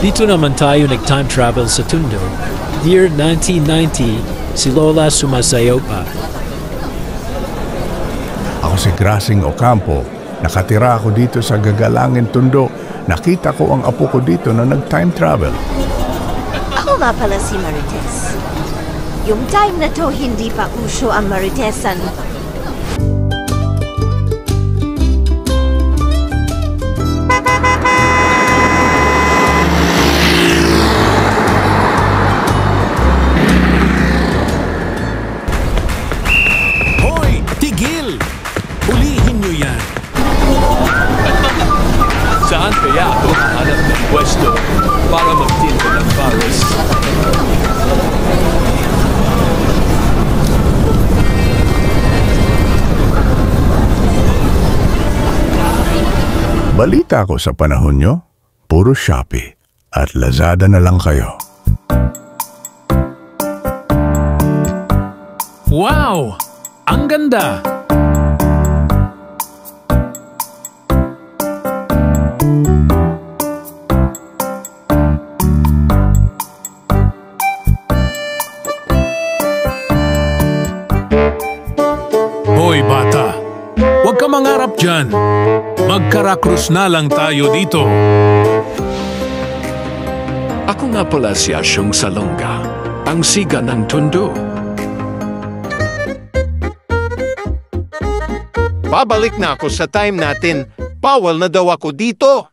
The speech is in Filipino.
Dito naman tayo nag-time travel sa Tondo. Year 1990, si Lola sumasayaw pa. Ako si Grasing Ocampo. Nakatira ako dito sa Gagalangin Tondo. Nakita ko ang apo ko dito na nag-time travel. Ako nga pala si Marites. Yung time na to, hindi pa uso ang Maritesan. Hoy! Tigil! Ulihin nyo yan! Saan kaya ako hahanap ng pwesto para magtinda ng pares? Balita ko sa panahon nyo, puro Shopee at Lazada na lang kayo. Wow! Ang ganda! Hoy bata, huwag ka mangarap dyan. Magkarakrus na lang tayo dito. Ako nga pala si Asyong Salonga, ang siga ng Tondo. Babalik na ako sa time natin. Bawal na daw ako dito.